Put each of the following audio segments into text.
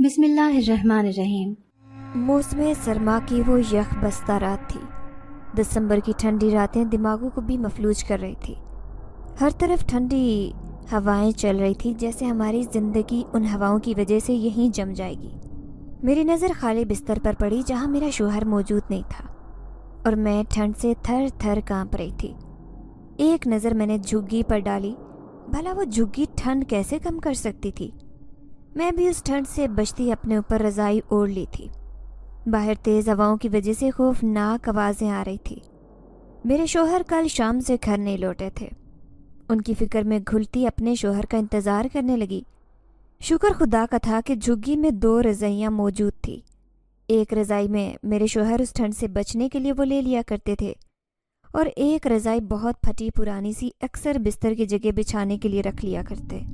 बिस्मिल्लाहिर्रहमानिर्रहीम। मौसम सरमा की वो यख बस्ता रात थी। दिसंबर की ठंडी रातें दिमागों को भी मफलूज कर रही थी। हर तरफ ठंडी हवाएं चल रही थी, जैसे हमारी ज़िंदगी उन हवाओं की वजह से यहीं जम जाएगी। मेरी नज़र खाली बिस्तर पर पड़ी जहां मेरा शोहर मौजूद नहीं था और मैं ठंड से थर थर कांप रही थी। एक नज़र मैंने झुग्गी पर डाली, भला वो झुग्गी ठंड कैसे कम कर सकती थी। मैं भी उस ठंड से बचती अपने ऊपर रज़ाई ओढ़ ली थी। बाहर तेज़ हवाओं की वजह से खौफनाक आवाज़ें आ रही थी। मेरे शोहर कल शाम से घर नहीं लौटे थे। उनकी फिक्र में घुलती अपने शोहर का इंतज़ार करने लगी। शुक्र खुदा का था कि झुग्गी में 2 रज़ाइयाँ मौजूद थी। एक रज़ाई में मेरे शोहर उस ठंड से बचने के लिए वो ले लिया करते थे और एक रज़ाई बहुत फटी पुरानी सी अक्सर बिस्तर की जगह बिछाने के लिए रख लिया करते।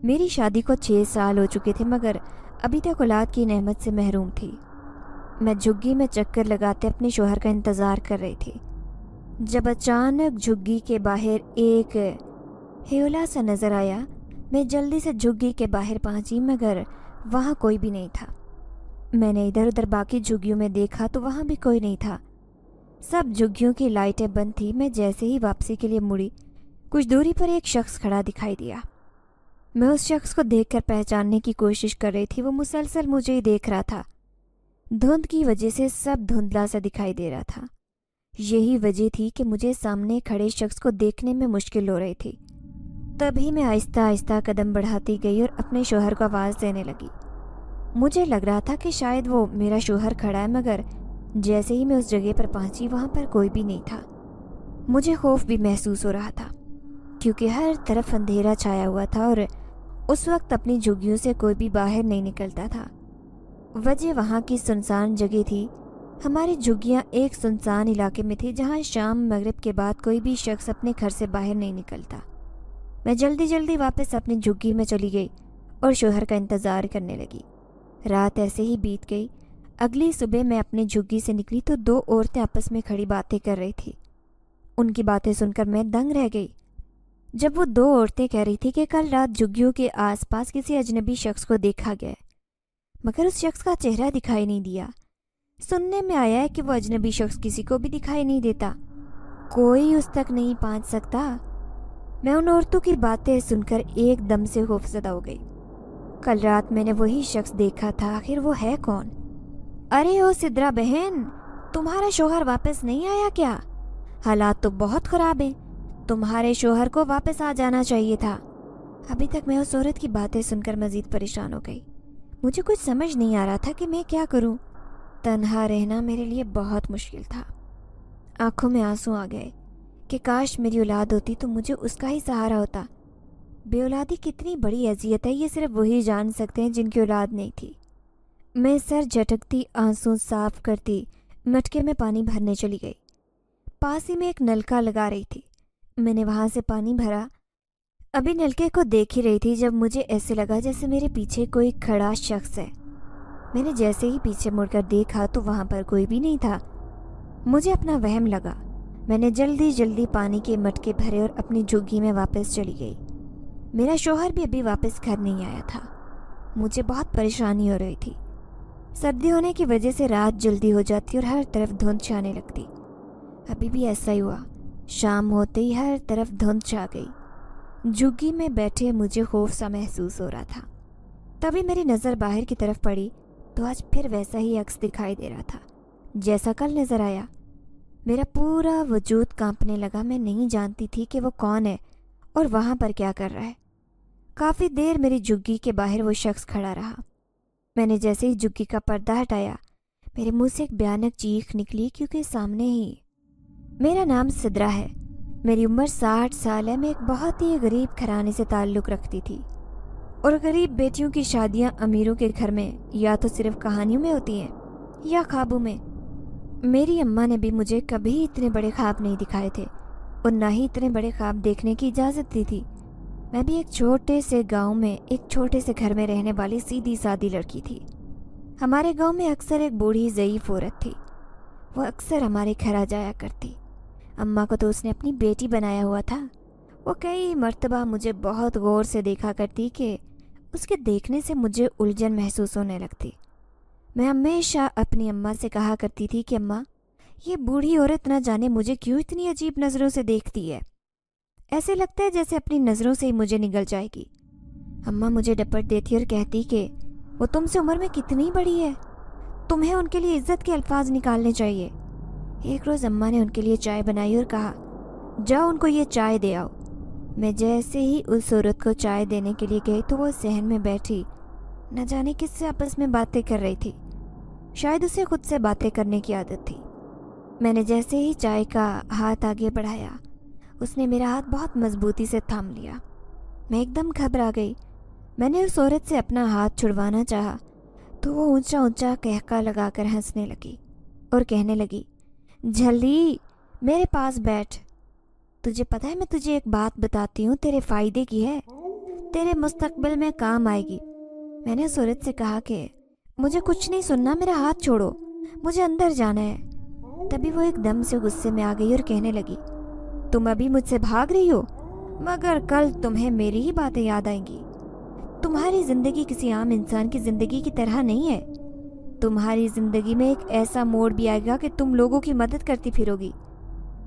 मेरी शादी को 6 साल हो चुके थे, मगर अभी तक औलाद की नेमत से महरूम थी। मैं झुग्गी में चक्कर लगाते अपने शोहर का इंतज़ार कर रही थी, जब अचानक झुग्गी के बाहर एक हेला सा नज़र आया। मैं जल्दी से झुग्गी के बाहर पहुंची, मगर वहाँ कोई भी नहीं था। मैंने इधर उधर बाकी झुग्गियों में देखा तो वहाँ भी कोई नहीं था। सब झुग्गियों की लाइटें बंद थी। मैं जैसे ही वापसी के लिए मुड़ी, कुछ दूरी पर एक शख्स खड़ा दिखाई दिया। मैं उस शख्स को देखकर पहचानने की कोशिश कर रही थी। वो मुसलसल मुझे ही देख रहा था। धुंध की वजह से सब धुंधला सा दिखाई दे रहा था। यही वजह थी कि मुझे सामने खड़े शख्स को देखने में मुश्किल हो रही थी। तभी मैं आहिस्ता आहिस्ता कदम बढ़ाती गई और अपने शोहर को आवाज़ देने लगी। मुझे लग रहा था कि शायद वो मेरा शोहर खड़ा है, मगर जैसे ही मैं उस जगह पर पहुंची, वहाँ पर कोई भी नहीं था। मुझे खौफ भी महसूस हो रहा था, क्योंकि हर तरफ अंधेरा छाया हुआ था और उस वक्त अपनी झुग्गियों से कोई भी बाहर नहीं निकलता था। वजह वहाँ की सुनसान जगह थी। हमारी झुग्गियाँ एक सुनसान इलाके में थी, जहाँ शाम मगरिब के बाद कोई भी शख्स अपने घर से बाहर नहीं निकलता। मैं जल्दी जल्दी वापस अपनी झुग्गी में चली गई और शोहर का इंतज़ार करने लगी। रात ऐसे ही बीत गई। अगली सुबह मैं अपनी झुग्गी से निकली तो 2 औरतें आपस में खड़ी बातें कर रही थी। उनकी बातें सुनकर मैं दंग रह गई। जब वो 2 औरतें कह रही थी कि कल रात झुग्गियों के आसपास किसी अजनबी शख्स को देखा गया, मगर उस शख्स का चेहरा दिखाई नहीं दिया। सुनने में आया है कि वो अजनबी शख्स किसी को भी दिखाई नहीं देता, कोई उस तक नहीं पहुंच सकता। मैं उन औरतों की बातें सुनकर एकदम से खौफजदा हो गई। कल रात मैंने वही शख्स देखा था, आखिर वो है कौन? अरे ओ सिद्रा बहन, तुम्हारा शोहर वापस नहीं आया क्या? हालात तो बहुत खराब हैं, तुम्हारे शोहर को वापस आ जाना चाहिए था। अभी तक मैं उस औरत की बातें सुनकर मजीद परेशान हो गई। मुझे कुछ समझ नहीं आ रहा था कि मैं क्या करूं। तन्हा रहना मेरे लिए बहुत मुश्किल था। आंखों में आंसू आ गए कि काश मेरी औलाद होती तो मुझे उसका ही सहारा होता। बेऔलादी कितनी बड़ी अजियत है, ये सिर्फ वही जान सकते हैं जिनकी औलाद नहीं थी। मैं सर झटकती आंसू साफ करती मटके में पानी भरने चली गई। पास ही में एक नलका लगा रही थी। मैंने वहाँ से पानी भरा। अभी नलके को देख ही रही थी जब मुझे ऐसे लगा जैसे मेरे पीछे कोई खड़ा शख्स है। मैंने जैसे ही पीछे मुड़कर देखा तो वहाँ पर कोई भी नहीं था। मुझे अपना वहम लगा। मैंने जल्दी जल्दी पानी के मटके भरे और अपनी झुग्गी में वापस चली गई। मेरा शोहर भी अभी वापस घर नहीं आया था। मुझे बहुत परेशानी हो रही थी। सर्दी होने की वजह से रात जल्दी हो जाती और हर तरफ धुंध छाने लगती। अभी भी ऐसा ही हुआ। शाम होते ही हर तरफ धुंध छा गई। झुग्गी में बैठे मुझे खौफ सा महसूस हो रहा था। तभी मेरी नज़र बाहर की तरफ पड़ी तो आज फिर वैसा ही अक्स दिखाई दे रहा था जैसा कल नज़र आया। मेरा पूरा वजूद कांपने लगा। मैं नहीं जानती थी कि वो कौन है और वहाँ पर क्या कर रहा है। काफ़ी देर मेरी झुग्गी के बाहर वो शख्स खड़ा रहा। मैंने जैसे ही झुग्गी का पर्दा हटाया, मेरे मुंह से एक भयानक चीख निकली, क्योंकि सामने ही मेरा नाम सिद्रा है। मेरी उम्र 60 साल है। मैं एक बहुत ही गरीब घराने से ताल्लुक़ रखती थी और गरीब बेटियों की शादियां अमीरों के घर में या तो सिर्फ कहानियों में होती हैं या ख्वाबों में। मेरी अम्मा ने भी मुझे कभी इतने बड़े ख्वाब नहीं दिखाए थे और ना ही इतने बड़े ख्वाब देखने की इजाज़त दी थी। मैं भी एक छोटे से गांव में एक छोटे से घर में रहने वाली सीधी सादी लड़की थी। हमारे गांव में अक्सर एक बूढ़ी ज़ईफ़ औरत थी। वो अक्सर हमारे घर आ जाया करती। अम्मा को तो उसने अपनी बेटी बनाया हुआ था। वो कई मर्तबा मुझे बहुत गौर से देखा करती कि اس کے دیکھنے سے مجھے الجھن محسوس ہونے لگتی۔ میں ہمیشہ اپنی اماں سے کہا کرتی تھی کہ اماں، یہ بوڑھی عورت نہ جانے مجھے کیوں اتنی عجیب نظروں سے دیکھتی ہے، ایسے لگتا ہے جیسے اپنی نظروں سے ہی مجھے نگل جائے گی۔ اماں مجھے ڈپٹ دیتی اور کہتی کہ وہ تم سے عمر میں کتنی بڑی ہے، تمہیں ان کے لیے عزت کے الفاظ نکالنے چاہیے۔ ایک روز اماں نے ان کے لیے چائے بنائی اور کہا، جاؤ ان کو یہ چائے دے آؤ۔ میں جیسے ہی اس عورت کو چائے دینے کے لیے گئی تو وہ صحن میں بیٹھی نہ جانے کس سے آپس میں باتیں کر رہی تھی۔ شاید اسے خود سے باتیں کرنے کی عادت تھی۔ میں نے جیسے ہی چائے کا ہاتھ آگے بڑھایا، اس نے میرا ہاتھ بہت مضبوطی سے تھام لیا۔ میں ایک دم گھبرا گئی۔ میں نے اس عورت سے اپنا ہاتھ چھڑوانا چاہا تو وہ اونچا اونچا قہقہ لگا کر ہنسنے لگی اور کہنے لگی، جھلی میرے پاس بیٹھ، تجھے پتہ ہے میں تجھے ایک بات بتاتی ہوں، تیرے فائدے کی ہے، تیرے مستقبل میں کام آئے گی۔ میں نے اس عورت سے کہا کہ مجھے کچھ نہیں سننا، میرا ہاتھ چھوڑو، مجھے اندر جانا ہے۔ تبھی وہ ایک دم سے غصے میں آ گئی اور کہنے لگی، تم ابھی مجھ سے بھاگ رہی ہو، مگر کل تمہیں میری ہی باتیں یاد آئیں گی۔ تمہاری زندگی کسی عام انسان کی زندگی کی طرح نہیں ہے۔ تمہاری زندگی میں ایک ایسا موڑ بھی آئے گا کہ تم لوگوں کی مدد کرتی پھرو گی،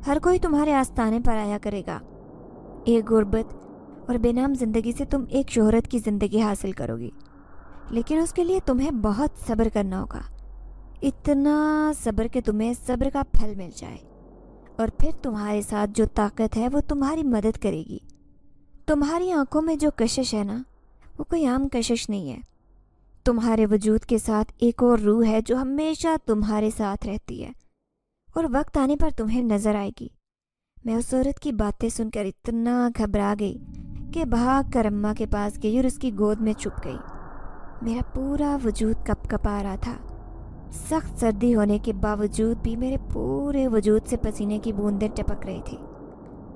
ہر کوئی تمہارے آستانے پر آیا کرے گا۔ ایک غربت اور بے نام زندگی سے تم ایک شہرت کی زندگی حاصل کرو گی، لیکن اس کے لیے تمہیں بہت صبر کرنا ہوگا، اتنا صبر کہ تمہیں صبر کا پھل مل جائے، اور پھر تمہارے ساتھ جو طاقت ہے وہ تمہاری مدد کرے گی۔ تمہاری آنکھوں میں جو کشش ہے نا، وہ کوئی عام کشش نہیں ہے۔ تمہارے وجود کے ساتھ ایک اور روح ہے جو ہمیشہ تمہارے ساتھ رہتی ہے، اور وقت آنے پر تمہیں نظر آئے گی۔ میں اس عورت کی باتیں سن کر اتنا گھبرا گئی کہ بھاگ کر اماں کے پاس گئی اور اس کی گود میں چھپ گئی۔ میرا پورا وجود کپ کپا رہا تھا۔ سخت سردی ہونے کے باوجود بھی میرے پورے وجود سے پسینے کی بوندیں ٹپک رہی تھی۔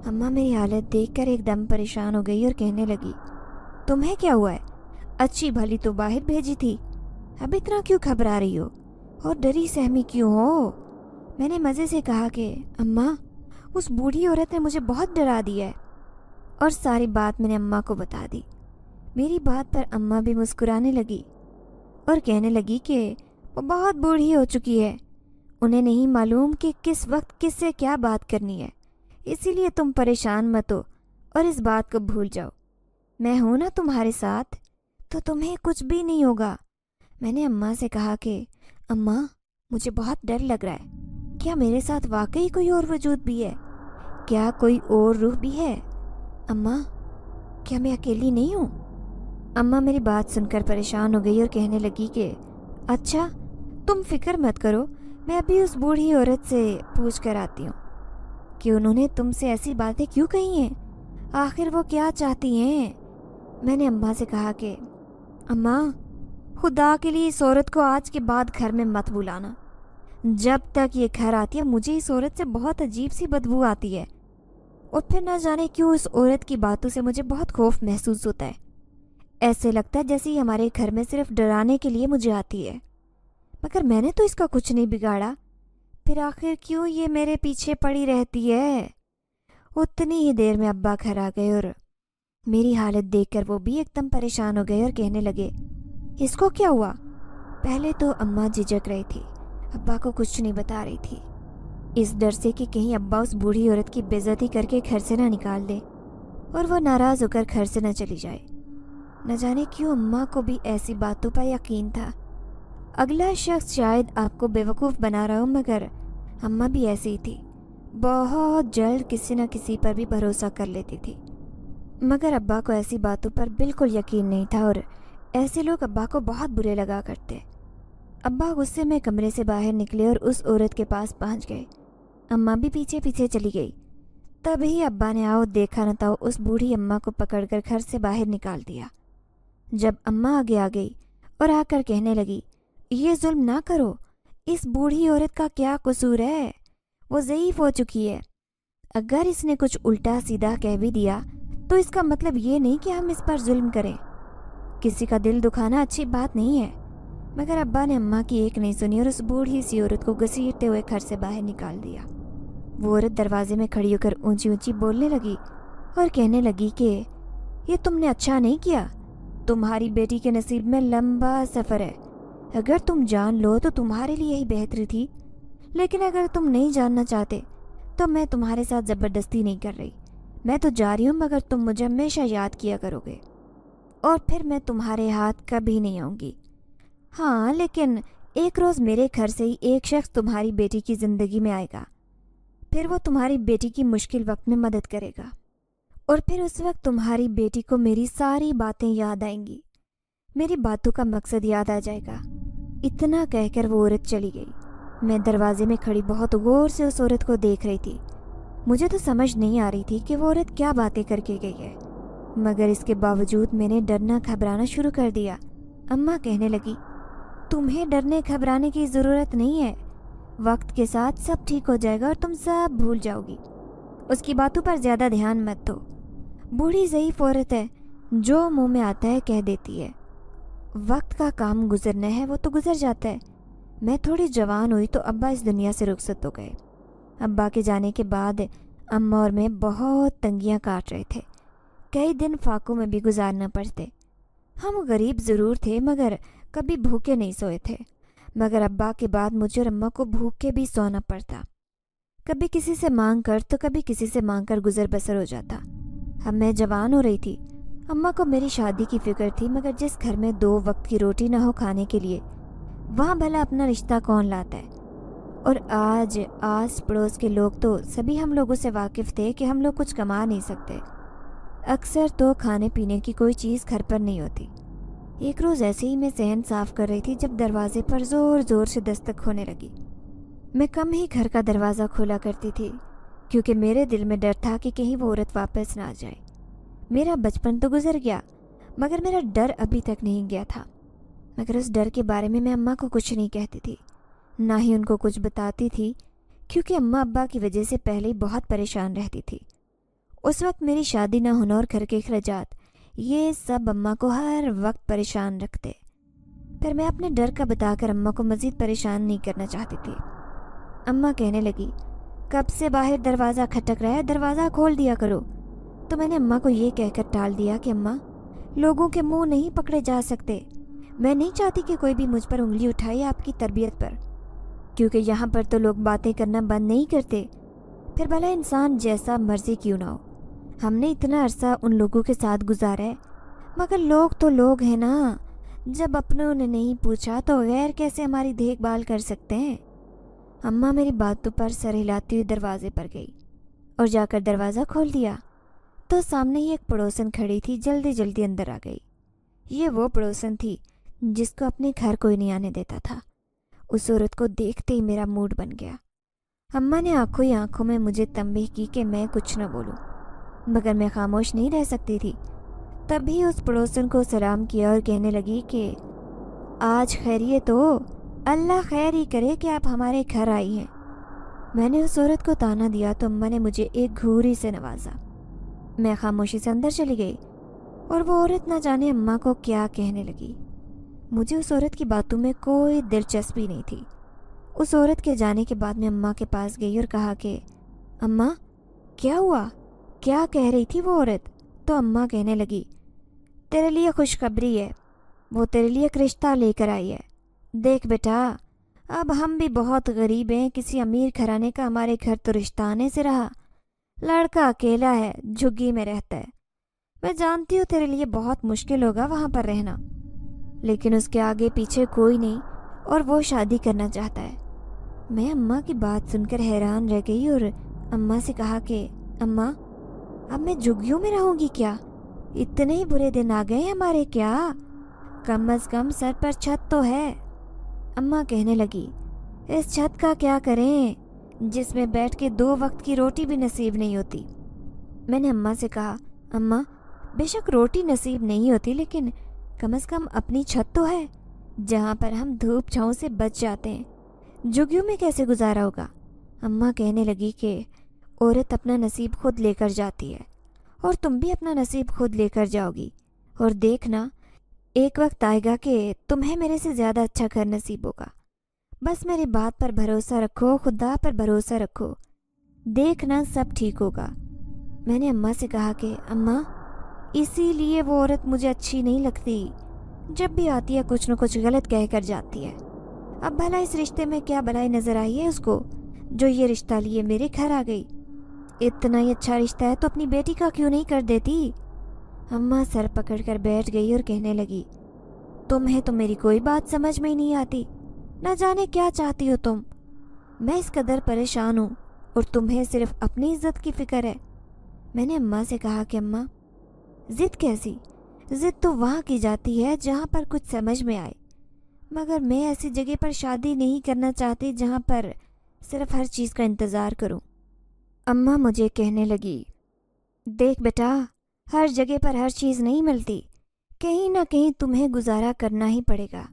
اماں میری حالت دیکھ کر ایک دم پریشان ہو گئی اور کہنے لگی، تمہیں کیا ہوا ہے؟ اچھی بھلی تو باہر بھیجی تھی، اب اتنا کیوں گھبرا رہی ہو اور ڈری سہمی کیوں ہو؟ میں نے مزے سے کہا کہ اماں، اس بوڑھی عورت نے مجھے بہت ڈرا دیا ہے، اور ساری بات میں نے اماں کو بتا دی۔ میری بات پر اماں بھی مسکرانے لگی اور کہنے لگی کہ وہ بہت بوڑھی ہو چکی ہے، انہیں نہیں معلوم کہ کس وقت کس سے کیا بات کرنی ہے، اسی لیے تم پریشان مت ہو اور اس بات کو بھول جاؤ۔ میں ہوں نا تمہارے ساتھ، تو تمہیں کچھ بھی نہیں ہوگا۔ میں نے اماں سے کہا کہ اماں، مجھے بہت ڈر لگ رہا ہے، کیا میرے ساتھ واقعی کوئی اور وجود بھی ہے؟ کیا کوئی اور روح بھی ہے؟ اماں، کیا میں اکیلی نہیں ہوں؟ اماں میری بات سن کر پریشان ہو گئی اور کہنے لگی کہ اچھا، تم فکر مت کرو، میں ابھی اس بوڑھی عورت سے پوچھ کر آتی ہوں کہ انہوں نے تم سے ایسی باتیں کیوں کہی ہیں، آخر وہ کیا چاہتی ہیں۔ میں نے اماں سے کہا کہ اماں، خدا کے لیے اس عورت کو آج کے بعد گھر میں مت بلانا، جب تک یہ گھر آتی ہے مجھے اس عورت سے بہت عجیب سی بدبو آتی ہے، اور پھر نہ جانے کیوں اس عورت کی باتوں سے مجھے بہت خوف محسوس ہوتا ہے، ایسے لگتا ہے جیسے یہ ہمارے گھر میں صرف ڈرانے کے لیے مجھے آتی ہے، مگر میں نے تو اس کا کچھ نہیں بگاڑا، پھر آخر کیوں یہ میرے پیچھے پڑی رہتی ہے۔ اتنی ہی دیر میں ابا گھر آ گئے اور میری حالت دیکھ کر وہ بھی ایک دم پریشان ہو گئے اور کہنے لگے، اس کو کیا ہوا؟ پہلے تو اماں جھجک رہی تھی، ابا کو کچھ نہیں بتا رہی تھی، اس ڈر سے کہ کہیں ابا اس بوڑھی عورت کی بے عزتی کر کے گھر سے نہ نکال دے اور وہ ناراض ہو کر گھر سے نہ چلی جائے۔ نہ جانے کیوں اماں کو بھی ایسی باتوں پر یقین تھا۔ اگلا شخص شاید آپ کو بیوقوف بنا رہا ہو، مگر اماں بھی ایسی ہی تھی، بہت جلد کسی نہ کسی پر بھی بھروسہ کر لیتی تھی، مگر ابا کو ایسی باتوں پر بالکل یقین نہیں تھا، اور ایسے لوگ ابا کو بہت برے لگا کرتے۔ ابا غصے میں کمرے سے باہر نکلے اور اس عورت کے پاس پہنچ گئے۔ اماں بھی پیچھے پیچھے چلی گئی۔ تبھی ابا نے آؤ دیکھا نہ تھا اس بوڑھی اماں کو پکڑ کر گھر سے باہر نکال دیا۔ جب اماں آگے آ گئی اور آ کر کہنے لگی، یہ ظلم نہ کرو، اس بوڑھی عورت کا کیا قصور ہے، وہ ضعیف ہو چکی ہے، اگر اس نے کچھ الٹا سیدھا کہہ بھی دیا تو اس کا مطلب یہ نہیں کہ ہم اس پر ظلم کریں، کسی کا دل دکھانا اچھی بات نہیں ہے۔ مگر ابا نے اماں کی ایک نہیں سنی اور اس بوڑھی سی عورت کو گھسیٹتے ہوئے گھر سے باہر نکال دیا۔ وہ عورت دروازے میں کھڑی ہو کر اونچی اونچی بولنے لگی اور کہنے لگی کہ یہ تم نے اچھا نہیں کیا، तुम्हारी बेटी के नसीब में लंबा सफ़र है। अगर तुम जान लो तो तुम्हारे लिए ही बेहतरी थी, लेकिन अगर तुम नहीं जानना चाहते तो मैं तुम्हारे साथ ज़बरदस्ती नहीं कर रही। मैं तो जा रही हूँ, मगर तुम मुझे हमेशा याद किया करोगे और फिर मैं तुम्हारे हाथ कभी नहीं आऊँगी। हाँ, लेकिन एक रोज़ मेरे घर से ही एक शख्स तुम्हारी बेटी की ज़िंदगी में आएगा। फिर वो तुम्हारी बेटी की मुश्किल वक्त में मदद करेगा और फिर उस वक्त तुम्हारी बेटी को मेरी सारी बातें याद आएंगी, मेरी बातों का मकसद याद आ जाएगा। इतना कहकर वो औरत चली गई। मैं दरवाजे में खड़ी बहुत गौर से उस औरत को देख रही थी। मुझे तो समझ नहीं आ रही थी कि वो औरत क्या बातें करके गई है, मगर इसके बावजूद मैंने डरना घबराना शुरू कर दिया। अम्मा कहने लगी, तुम्हें डरने घबराने की ज़रूरत नहीं है, वक्त के साथ सब ठीक हो जाएगा और तुम सब भूल जाओगी। उसकी बातों पर ज़्यादा ध्यान मत दो। बूढ़ी ज़ईफ़ औरत है, जो मुंह में आता है कह देती है। वक्त का काम गुजरना है, वो तो गुजर जाता है। मैं थोड़ी जवान हुई तो अब्बा इस दुनिया से रुखसत हो गए। अब्बा के जाने के बाद अम्मा और मैं बहुत तंगियाँ काट रहे थे। कई दिन फाकों में भी गुजारना पड़ते। हम गरीब ज़रूर थे, मगर कभी भूखे नहीं सोए थे। मगर अब्बा के बाद मुझे और अम्मा को भूखे भी सोना पड़ता। कभी किसी से मांग कर तो कभी किसी से मांग कर गुजर बसर हो जाता। अब मैं जवान हो रही थी। अम्मा को मेरी शादी की फिक्र थी, मगर जिस घर में 2 वक्त की रोटी ना हो खाने के लिए, वहाँ भला अपना रिश्ता कौन लाता है। और आज आस पड़ोस के लोग तो सभी हम लोगों से वाकिफ़ थे कि हम लोग कुछ कमा नहीं सकते। अक्सर तो खाने पीने की कोई चीज़ घर पर नहीं होती। एक रोज़ ऐसे ही मैं सहन साफ़ कर रही थी जब दरवाजे पर ज़ोर ज़ोर से दस्तक होने लगी। मैं कम ही घर का दरवाज़ा खोला करती थी, क्योंकि मेरे दिल में डर था कि कहीं वो औरत वापस ना आ जाए। मेरा बचपन तो गुजर गया, मगर मेरा डर अभी तक नहीं गया था। मगर उस डर के बारे में मैं अम्मा को कुछ नहीं कहती थी, ना ही उनको कुछ बताती थी, क्योंकि अम्मा अब्बा की वजह से पहले ही बहुत परेशान रहती थी। उस वक्त मेरी शादी ना होना और घर के अखराजात, ये सब अम्मा को हर वक्त परेशान रखते। पर मैं अपने डर का बताकर अम्मा को मज़ीद परेशान नहीं करना चाहती थी। अम्मा कहने लगी, कब से बाहर दरवाज़ा खटक रहा है, दरवाज़ा खोल दिया करो। तो मैंने अम्मा को ये कहकर टाल दिया कि अम्मा, लोगों के मुंह नहीं पकड़े जा सकते। मैं नहीं चाहती कि कोई भी मुझ पर उंगली उठाए आपकी तरबियत पर, क्योंकि यहाँ पर तो लोग बातें करना बंद नहीं करते। फिर भला इंसान जैसा मर्जी क्यों ना हो, हमने इतना अरसा उन लोगों के साथ गुजारा है, मगर लोग तो लोग हैं ना। जब अपनों ने नहीं पूछा तो गैर कैसे हमारी देखभाल कर सकते हैं। अम्मा मेरी बातों पर सर हिलाती हुई दरवाजे पर गई और जाकर दरवाज़ा खोल दिया तो सामने ही एक पड़ोसन खड़ी थी। जल्दी जल्दी अंदर आ गई। ये वो पड़ोसन थी जिसको अपने घर कोई नहीं आने देता था। उस औरत को देखते ही मेरा मूड बन गया। अम्मा ने आंखों ही आंखों में मुझे तंबीह की कि मैं कुछ न बोलूं, मगर मैं खामोश नहीं रह सकती थी। तभी उस पड़ोसन को सलाम किया और कहने लगी कि आज खैरियत हो, अल्लाह खैर ही करे कि आप हमारे घर आई हैं। मैंने उस औरत को ताना दिया तो अम्मा ने मुझे एक घूरी से नवाजा। मैं खामोशी से अंदर चली गई और वो औरत ना जाने अम्मा को क्या कहने लगी। मुझे उस औरत की बातों में कोई दिलचस्पी नहीं थी। उस औरत के जाने के बाद मैं अम्मा के पास गई और कहा कि अम्मा, क्या हुआ, क्या कह रही थी वो औरत। तो अम्मा कहने लगी, तेरे लिए खुशखबरी है, वो तेरे लिए एक रिश्ता लेकर आई है। देख बेटा, अब हम भी बहुत गरीब हैं, किसी अमीर घराने का हमारे घर तो रिश्ता आने से रहा। लड़का अकेला है, झुग्गी में रहता है। मैं जानती हूँ तेरे लिए बहुत मुश्किल होगा वहाँ पर रहना, लेकिन उसके आगे पीछे कोई नहीं और वो शादी करना चाहता है। मैं अम्मा की बात सुनकर हैरान रह गई और अम्मा से कहा कि अम्मा, अब मैं झुग्गियों में रहूँगी क्या? इतने ही बुरे दिन आ गए हमारे क्या? कम अज़ कम सर पर छत तो है। अम्मा कहने लगी, इस छत का क्या करें जिसमें बैठ के 2 वक्त की रोटी भी नसीब नहीं होती। मैंने अम्मा से कहा, अम्मा, बेशक रोटी नसीब नहीं होती, लेकिन कम से कम अपनी छत तो है जहाँ पर हम धूप छाँव से बच जाते हैं। झुग्गियों में कैसे गुजारा होगा? अम्मा कहने लगी कि औरत अपना नसीब खुद लेकर जाती है और तुम भी अपना नसीब खुद लेकर जाओगी। और देखना, एक वक्त आएगा कि तुम्हें मेरे से ज़्यादा अच्छा घर नसीब होगा। बस मेरी बात पर भरोसा रखो, खुदा पर भरोसा रखो, देखना सब ठीक होगा। मैंने अम्मा से कहा कि अम्मा, इसीलिए वो औरत मुझे अच्छी नहीं लगती। जब भी आती है कुछ न कुछ गलत कह कर जाती है। अब भला इस रिश्ते में क्या भलाई नजर आई है उसको, जो ये रिश्ता लिए मेरे घर आ गई। इतना ही अच्छा रिश्ता है तो अपनी बेटी का क्यों नहीं कर देती। अम्मा सर पकड़कर बैठ गई और कहने लगी, तुम्हें तो मेरी कोई बात समझ में ही नहीं आती। न जाने क्या चाहती हो तुम। मैं इस कदर परेशान हूँ और तुम्हें सिर्फ अपनी इज्जत की फिक्र है। मैंने अम्मा से कहा कि अम्मा, जिद कैसी? जिद तो वहाँ की जाती है जहाँ पर कुछ समझ में आए, मगर मैं ऐसी जगह पर शादी नहीं करना चाहती जहाँ पर सिर्फ हर चीज़ का इंतज़ार करूँ। अम्मा मुझे कहने लगी, देख बेटा, हर जगह पर हर चीज़ नहीं मिलती। कहीं ना कहीं तुम्हें गुजारा करना ही पड़ेगा,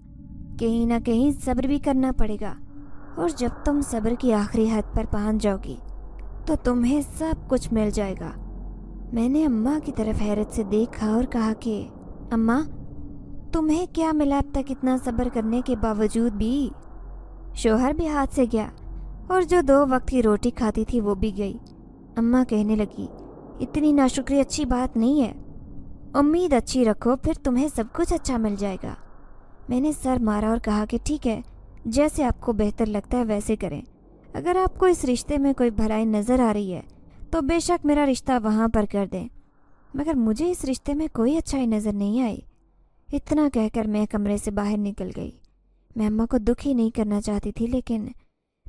कहीं ना कहीं सब्र भी करना पड़ेगा। और जब तुम सब्र की आखिरी हद पर पहुंच जाओगी तो तुम्हें सब कुछ मिल जाएगा। मैंने अम्मा की तरफ हैरत से देखा और कहा कि अम्मा, तुम्हें क्या मिला अब तक इतना सब्र करने के बावजूद भी? शोहर भी हाथ से गया और जो 2 वक्त की रोटी खाती थी वो भी गई। अम्मा कहने लगी, इतनी नाशुक्री अच्छी बात नहीं है। उम्मीद अच्छी रखो, फिर तुम्हें सब कुछ अच्छा मिल जाएगा। मैंने सर मारा और कहा कि ठीक है, जैसे आपको बेहतर लगता है वैसे करें। अगर आपको इस रिश्ते में कोई भलाई नज़र आ रही है तो बेशक मेरा रिश्ता वहाँ पर कर दें, मगर मुझे इस रिश्ते में कोई अच्छाई नज़र नहीं आई। इतना कहकर मैं कमरे से बाहर निकल गई। मैं अम्मा को दुखी नहीं करना चाहती थी, लेकिन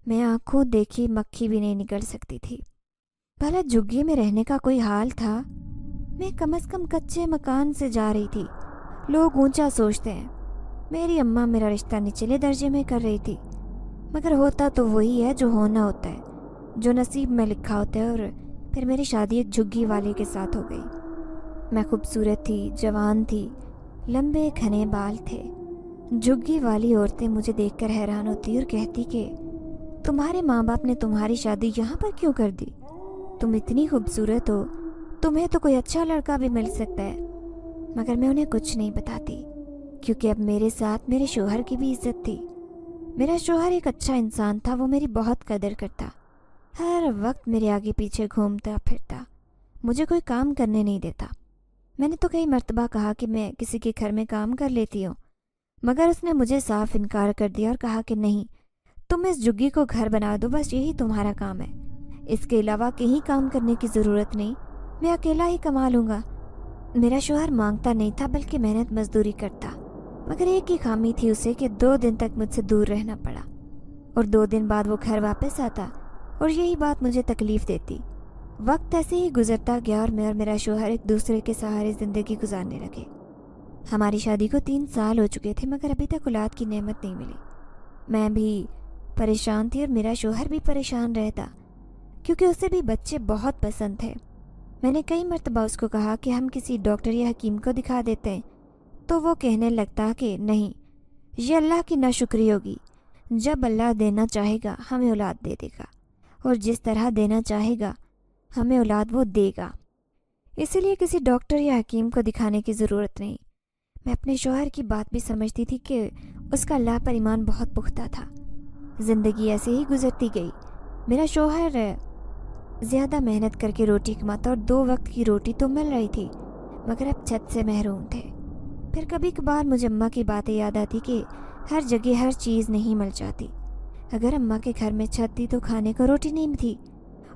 मैं आंखों देखी मक्खी भी नहीं निकल सकती थी। भला झुग्गी में रहने का कोई हाल था? मैं कम से कम कच्चे मकान से जा रही थी। लोग ऊंचा सोचते हैं। मेरी अम्मा मेरा रिश्ता निचले दर्जे में कर रही थी, मगर होता तो वही है जो होना होता है, जो नसीब में लिखा होता है। और फिर मेरी शादी एक झुग्गी वाले के साथ हो गई। मैं खूबसूरत थी, जवान थी, लंबे घने बाल थे। झुग्गी वाली औरतें मुझे देखकर हैरान होती और कहती कि तुम्हारे माँ बाप ने तुम्हारी शादी यहाँ पर क्यों कर दी? तुम इतनी खूबसूरत हो, तुम्हें तो कोई अच्छा लड़का भी मिल सकता है। मगर मैं उन्हें कुछ नहीं बताती, क्योंकि अब मेरे साथ मेरे शोहर की भी इज्जत थी। मेरा शोहर एक अच्छा इंसान था, वो मेरी बहुत कदर करता। हर वक्त मेरे आगे पीछे घूमता फिरता, मुझे कोई काम करने नहीं देता। मैंने तो कई मर्तबा कहा कि मैं किसी के घर में काम कर लेती हूँ, मगर उसने मुझे साफ इनकार कर दिया और कहा कि नहीं, तुम इस झुग्गी को घर बना दो, बस यही तुम्हारा काम है। इसके अलावा कहीं काम करने की ज़रूरत नहीं, मैं अकेला ही कमा लूँगा। मेरा शोहर मांगता नहीं था, बल्कि मेहनत मजदूरी करता, मगर एक ही खामी थी उसे कि 2 दिन तक मुझसे दूर रहना पड़ा और 2 दिन बाद वो घर वापस आता और यही बात मुझे तकलीफ़ देती। वक्त ऐसे ही गुजरता गया और मैं और मेरा शोहर एक दूसरे के सहारे ज़िंदगी गुजारने लगे। हमारी शादी को 3 साल हो चुके थे, मगर अभी तक औलाद की नेमत नहीं मिली। मैं भी परेशान थी और मेरा शोहर भी परेशान रहता, क्योंकि उसे भी बच्चे बहुत पसंद थे। मैंने कई मर्तबा उसको कहा कि हम किसी डॉक्टर या हकीम को दिखा देते हैं, तो वो कहने लगता कि नहीं, ये अल्लाह की नाशुक्री होगी। जब अल्लाह देना चाहेगा हमें औलाद दे देगा, और जिस तरह देना चाहेगा हमें औलाद वो देगा। इसीलिए किसी डॉक्टर या हकीम को दिखाने की ज़रूरत नहीं। मैं अपने शोहर की बात भी समझती थी कि उसका अल्लाह पर ईमान बहुत पुख्ता था। ज़िंदगी ऐसे ही गुजरती गई। मेरा शोहर ज़्यादा मेहनत करके रोटी कमाता और 2 वक्त की रोटी तो मिल रही थी, मगर अब छत से महरूम थे। फिर कभी कभार मुझे अम्मा की बातें याद आती कि हर जगह हर चीज़ नहीं मिल जाती। अगर अम्मा के घर में छत थी तो खाने को रोटी नहीं थी,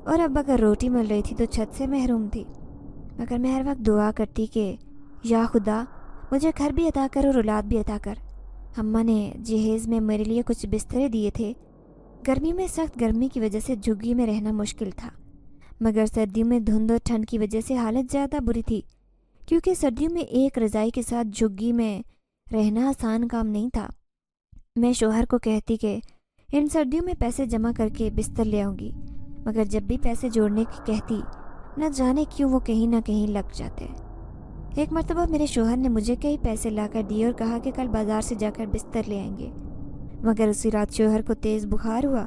और अब अगर रोटी मिल रही थी तो छत से महरूम थी। मगर मैं हर वक्त दुआ करती कि या खुदा, मुझे घर भी अता कर और औलाद भी अता कर। अम्मा ने जहेज़ में मेरे लिए कुछ बिस्तरे दिए थे। गर्मी में सख्त गर्मी की वजह से झुग्गी में रहना मुश्किल था, मगर सर्दियों में धुंध और ठंड की वजह से हालत ज़्यादा बुरी थी, क्योंकि सर्दियों में एक रज़ाई के साथ झुग्गी में रहना आसान काम नहीं था। मैं शोहर को कहती कि इन सर्दियों में पैसे जमा करके बिस्तर ले आऊँगी, मगर जब भी पैसे जोड़ने की कहती, न जाने क्यों वो कहीं ना कहीं लग जाते। एक मर्तबा मेरे शोहर ने मुझे कई पैसे लाकर दिए और कहा कि कल बाज़ार से जाकर बिस्तर ले आएंगे, मगर उसी रात शोहर को तेज़ बुखार हुआ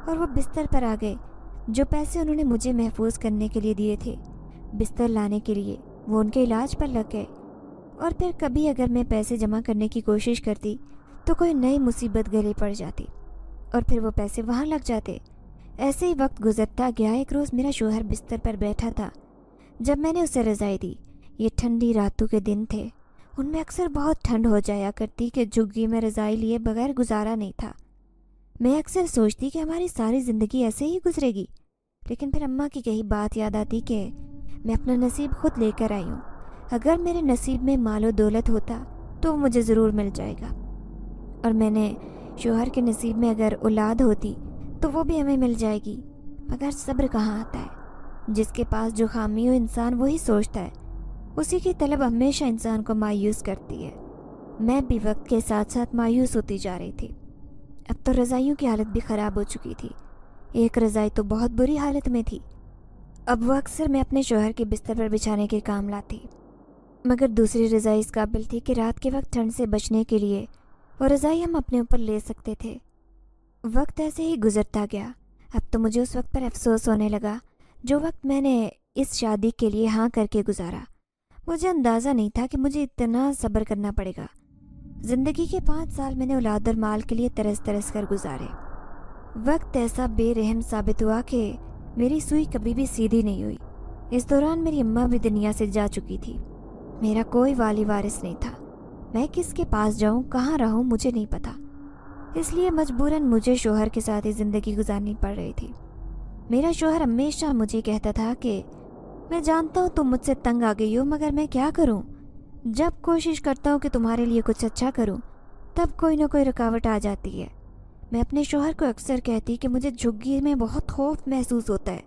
और वो बिस्तर पर आ गए। जो पैसे उन्होंने मुझे महफूज करने के लिए दिए थे बिस्तर लाने के लिए, वो उनके इलाज पर लग गए। और फिर कभी अगर मैं पैसे जमा करने की कोशिश करती तो कोई नई मुसीबत गले पड़ जाती और फिर वो पैसे वहाँ लग जाते। ऐसे ही वक्त गुजरता गया। एक रोज़ मेरा शोहर बिस्तर पर बैठा था। जब मैंने उसे रज़ाई दी, یہ ٹھنڈی راتوں کے دن تھے، ان میں اکثر بہت ٹھنڈ ہو جایا کرتی کہ جھگی میں رضائی لیے بغیر گزارا نہیں تھا۔ میں اکثر سوچتی کہ ہماری ساری زندگی ایسے ہی گزرے گی، لیکن پھر اماں کی کہی بات یاد آتی کہ میں اپنا نصیب خود لے کر آئی ہوں۔ اگر میرے نصیب میں مال و دولت ہوتا تو وہ مجھے ضرور مل جائے گا، اور میں نے شوہر کے نصیب میں اگر اولاد ہوتی تو وہ بھی ہمیں مل جائے گی۔ مگر صبر کہاں آتا ہے؟ جس کے پاس جو خامی ہو انسان وہی سوچتا ہے، اسی کی طلب ہمیشہ انسان کو مایوس کرتی ہے۔ میں بھی وقت کے ساتھ ساتھ مایوس ہوتی جا رہی تھی۔ اب تو رضائیوں کی حالت بھی خراب ہو چکی تھی۔ ایک رضائی تو بہت بری حالت میں تھی، اب وہ اکثر میں اپنے شوہر کے بستر پر بچھانے کے کام لاتی، مگر دوسری رضائی اس قابل تھی کہ رات کے وقت ٹھنڈ سے بچنے کے لیے وہ رضائی ہم اپنے اوپر لے سکتے تھے۔ وقت ایسے ہی گزرتا گیا۔ اب تو مجھے اس وقت پر افسوس ہونے لگا جو وقت میں نے اس شادی کے لیے ہاں کر کے گزارا۔ مجھے اندازہ نہیں تھا کہ مجھے اتنا صبر کرنا پڑے گا۔ زندگی کے 5 سال میں نے اولاد اور مال کے لیے ترس ترس کر گزارے۔ وقت ایسا بے رحم ثابت ہوا کہ میری سوئی کبھی بھی سیدھی نہیں ہوئی۔ اس دوران میری اماں بھی دنیا سے جا چکی تھی۔ میرا کوئی والی وارث نہیں تھا۔ میں کس کے پاس جاؤں، کہاں رہوں، مجھے نہیں پتا۔ اس لیے مجبوراً مجھے شوہر کے ساتھ ہی زندگی گزارنی پڑ رہی تھی۔ میرا شوہر ہمیشہ مجھے کہتا تھا کہ میں جانتا ہوں تم مجھ سے تنگ آ گئی ہو، مگر میں کیا کروں؟ جب کوشش کرتا ہوں کہ تمہارے لیے کچھ اچھا کروں تب کوئی نہ کوئی رکاوٹ آ جاتی ہے۔ میں اپنے شوہر کو اکثر کہتی کہ مجھے جھگی میں بہت خوف محسوس ہوتا ہے۔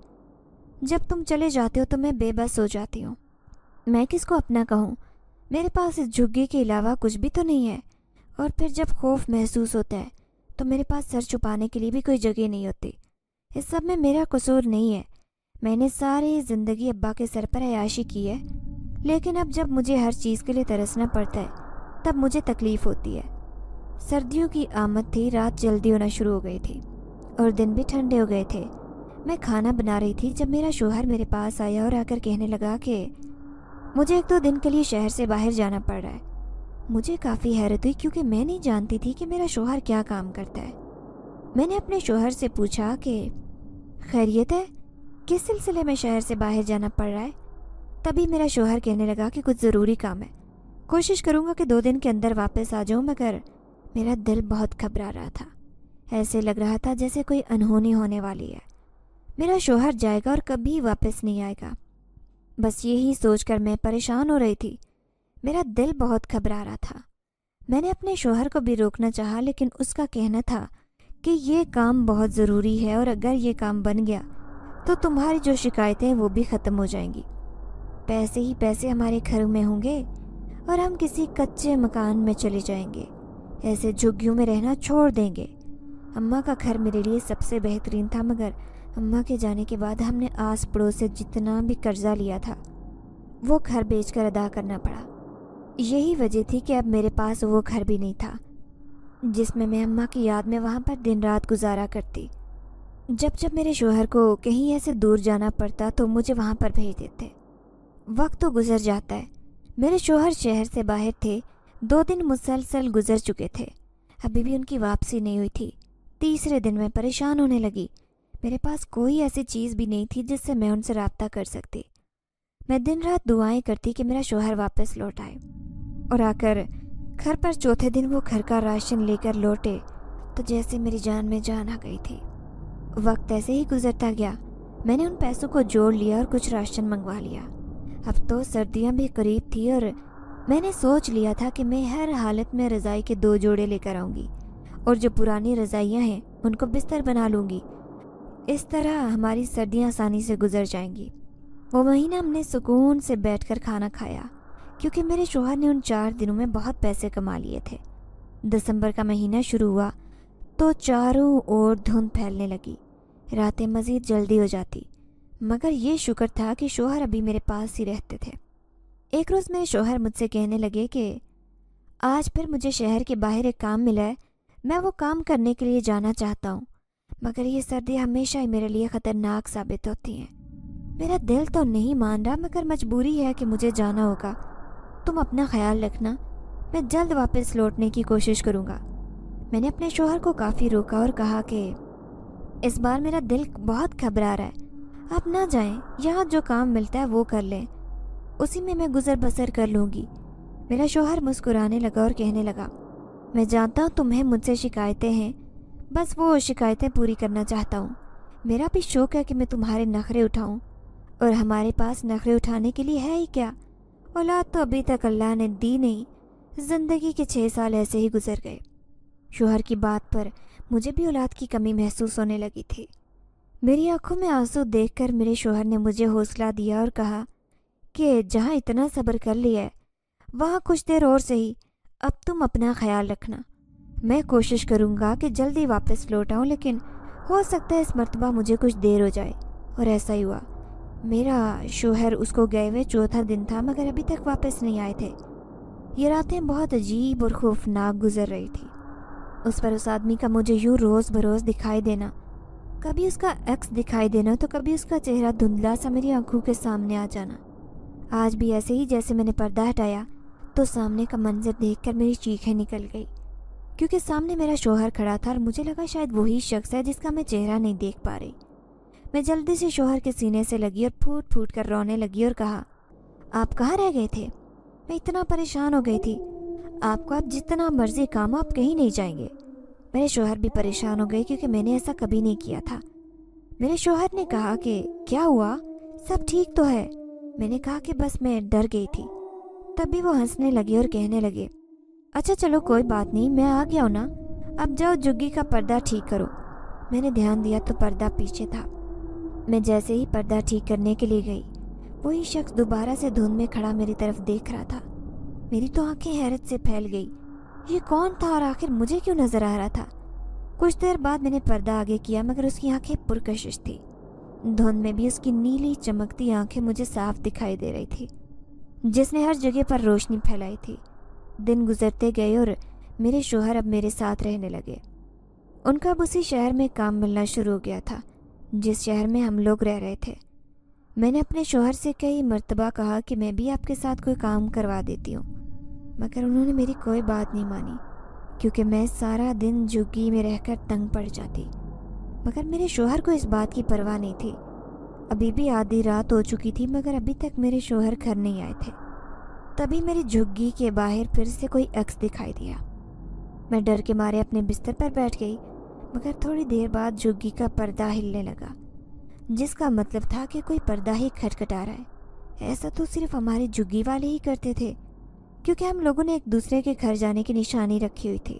جب تم چلے جاتے ہو تو میں بے بس ہو جاتی ہوں۔ میں کس کو اپنا کہوں؟ میرے پاس اس جھگی کے علاوہ کچھ بھی تو نہیں ہے، اور پھر جب خوف محسوس ہوتا ہے تو میرے پاس سر چھپانے کے لیے بھی کوئی جگہ نہیں ہوتی۔ اس سب میں میرا قصور نہیں ہے۔ میں نے ساری زندگی ابا کے سر پر عیاشی کی ہے، لیکن اب جب مجھے ہر چیز کے لیے ترسنا پڑتا ہے تب مجھے تکلیف ہوتی ہے۔ سردیوں کی آمد تھی، رات جلدی ہونا شروع ہو گئی تھی اور دن بھی ٹھنڈے ہو گئے تھے۔ میں کھانا بنا رہی تھی جب میرا شوہر میرے پاس آیا اور آ کر کہنے لگا کہ مجھے 1-2 دن کے لیے شہر سے باہر جانا پڑ رہا ہے۔ مجھے کافی حیرت ہوئی کیونکہ میں نہیں جانتی تھی کہ میرا شوہر کیا کام کرتا ہے۔ میں نے اپنے شوہر سے پوچھا کہ خیریت ہے، کس سلسلے میں شہر سے باہر جانا پڑ رہا ہے؟ تبھی میرا شوہر کہنے لگا کہ کچھ ضروری کام ہے، کوشش کروں گا کہ 2 دن کے اندر واپس آ جاؤں، مگر میرا دل بہت گھبرا رہا تھا۔ ایسے لگ رہا تھا جیسے کوئی انہونی ہونے والی ہے۔ میرا شوہر جائے گا اور کبھی واپس نہیں آئے گا، بس یہی سوچ کر میں پریشان ہو رہی تھی۔ میرا دل بہت گھبرا رہا تھا۔ میں نے اپنے شوہر کو بھی روکنا چاہا، لیکن اس کا کہنا تھا کہ یہ کام بہت ضروری ہے اور اگر یہ کام بن گیا تو تمہاری جو شکایتیں وہ بھی ختم ہو جائیں گی۔ پیسے ہی پیسے ہمارے گھر میں ہوں گے اور ہم کسی کچے مکان میں چلے جائیں گے، ایسے جھگیوں میں رہنا چھوڑ دیں گے۔ اماں کا گھر میرے لیے سب سے بہترین تھا، مگر اماں کے جانے کے بعد ہم نے آس پڑوس سے جتنا بھی قرضہ لیا تھا وہ گھر بیچ کر ادا کرنا پڑا۔ یہی وجہ تھی کہ اب میرے پاس وہ گھر بھی نہیں تھا جس میں اماں کی یاد میں وہاں پر دن رات گزارا کرتی۔ جب میرے شوہر کو کہیں ایسے دور جانا پڑتا تو مجھے وہاں پر بھیج دیتے۔ وقت تو گزر جاتا ہے۔ میرے شوہر شہر سے باہر تھے، 2 دن مسلسل گزر چکے تھے، ابھی بھی ان کی واپسی نہیں ہوئی تھی۔ تیسرے دن میں پریشان ہونے لگی۔ میرے پاس کوئی ایسی چیز بھی نہیں تھی جس سے میں ان سے رابطہ کر سکتی۔ میں دن رات دعائیں کرتی کہ میرا شوہر واپس لوٹ آئے، اور آ کر گھر پر چوتھے دن وہ گھر کا راشن لے کر لوٹے تو جیسے میری جان میں جان آ گئی تھی۔ وقت ایسے ہی گزرتا گیا۔ میں نے ان پیسوں کو جوڑ لیا اور کچھ راشن منگوا لیا۔ اب تو سردیاں بھی قریب تھی اور میں نے سوچ لیا تھا کہ میں ہر حالت میں رضائی کے 2 جوڑے لے کر آؤں گی اور جو پرانی رضائیاں ہیں ان کو بستر بنا لوں گی۔ اس طرح ہماری سردیاں آسانی سے گزر جائیں گی۔ وہ مہینہ ہم نے سکون سے بیٹھ کر کھانا کھایا کیونکہ میرے شوہر نے ان 4 دنوں میں بہت پیسے کما لیے تھے۔ دسمبر کا مہینہ شروع ہوا تو چاروں اور دھند پھیلنے لگی، راتیں مزید جلدی ہو جاتی، مگر یہ شکر تھا کہ شوہر ابھی میرے پاس ہی رہتے تھے۔ ایک روز میرے شوہر مجھ سے کہنے لگے کہ آج پھر مجھے شہر کے باہر ایک کام ملا ہے، میں وہ کام کرنے کے لیے جانا چاہتا ہوں، مگر یہ سردیاں ہمیشہ ہی میرے لیے خطرناک ثابت ہوتی ہیں۔ میرا دل تو نہیں مان رہا مگر مجبوری ہے کہ مجھے جانا ہوگا۔ تم اپنا خیال رکھنا، میں جلد واپس لوٹنے کی کوشش کروں گا۔ میں نے اپنے شوہر کو کافی روکا اور کہا کہ اس بار میرا دل بہت گھبرا رہا ہے، آپ نہ جائیں، یہاں جو کام ملتا ہے وہ کر لیں۔ उसी में मैं गुजर बसर कर लूँगी। मेरा शौहर मुस्कुराने लगा और कहने लगा, मैं जानता हूँ तुम्हें मुझसे शिकायतें हैं, बस वो शिकायतें पूरी करना चाहता हूँ। मेरा भी शौक़ है कि मैं तुम्हारे नखरे उठाऊँ, और हमारे पास नखरे उठाने के लिए है ही क्या। औलाद तो अभी तक अल्लाह ने दी नहीं। ज़िंदगी के 6 साल ऐसे ही गुजर गए। शौहर की बात पर मुझे भी औलाद की कमी महसूस होने लगी थी। मेरी आंखों में आंसू देखकर मेरे शौहर ने मुझे हौसला दिया और कहा कि जहाँ इतना सब्र कर लिया है वहाँ कुछ देर और सही, अब तुम अपना ख्याल रखना। मैं कोशिश करूँगा कि जल्दी वापस लौट आऊँ, लेकिन हो सकता है इस मर्तबा मुझे कुछ देर हो जाए। और ऐसा ही हुआ। मेरा शौहर उसको गए हुए 4था दिन था, मगर अभी तक वापस नहीं आए थे। ये रातें बहुत अजीब और खौफनाक गुजर रही थी। उस पर उस आदमी का मुझे यूँ रोज़ बरोज़ दिखाई देना, कभी उसका एक्स दिखाई देना तो कभी उसका चेहरा धुंधला सा मेरी आंखों के सामने आ जाना। आज भी ऐसे ही जैसे मैंने पर्दा हटाया तो सामने का मंजर देखकर मेरी चीखें निकल गई, क्योंकि सामने मेरा शौहर खड़ा था और मुझे लगा शायद वही शख्स है जिसका मैं चेहरा नहीं देख पा रही। मैं जल्दी से शौहर के सीने से लगी और फूट फूट कर रोने लगी और कहा, आप कहाँ रह गए थे? मैं इतना परेशान हो गई थी। आपको आप जितना मर्जी काम, आप कहीं नहीं जाएंगे। मेरे शौहर भी परेशान हो गए, क्योंकि मैंने ऐसा कभी नहीं किया था। मेरे शौहर ने कहा कि क्या हुआ, सब ठीक तो है? मैंने कहा कि बस मैं डर गई थी। तभी वो हंसने लगे और कहने लगे, अच्छा चलो कोई बात नहीं, मैं आ गया हूँ ना, अब जाओ झुग्गी का पर्दा ठीक करो। मैंने ध्यान दिया तो पर्दा पीछे था। मैं जैसे ही पर्दा ठीक करने के लिए गई, वही शख्स दोबारा से धुंध में खड़ा मेरी तरफ देख रहा था। मेरी तो आंखें हैरत से फैल गई। ये कौन था और आखिर मुझे क्यों नजर आ रहा था? कुछ देर बाद मैंने पर्दा आगे किया, मगर उसकी आंखें पुरकशिश थी। धुंध में भी उसकी नीली चमकती आंखें मुझे साफ दिखाई दे रही थी, जिसने हर जगह पर रोशनी फैलाई थी। दिन गुजरते गए और मेरे शौहर अब मेरे साथ रहने लगे। उनका अब उसी शहर में काम मिलना शुरू हो गया था जिस शहर में हम लोग रह रहे थे। मैंने अपने शौहर से कई मर्तबा कहा कि मैं भी आपके साथ कोई काम करवा देती हूँ, मगर उन्होंने मेरी कोई बात नहीं मानी, क्योंकि मैं सारा दिन झुग्गी में रहकर तंग पड़ जाती। मगर मेरे शौहर को इस बात की परवाह नहीं थी। अभी भी आधी रात हो चुकी थी, मगर अभी तक मेरे शौहर घर नहीं आए थे। तभी मेरी झुग्गी के बाहर फिर से कोई अक्स दिखाई दिया। मैं डर के मारे अपने बिस्तर पर बैठ गई, मगर थोड़ी देर बाद झुग्गी का पर्दा हिलने लगा, जिसका मतलब था कि कोई पर्दा ही खटखटा रहा है। ऐसा तो सिर्फ हमारे झुग्गी वाले ही करते थे, क्योंकि हम लोगों ने एक दूसरे के घर जाने की निशानी रखी हुई थी।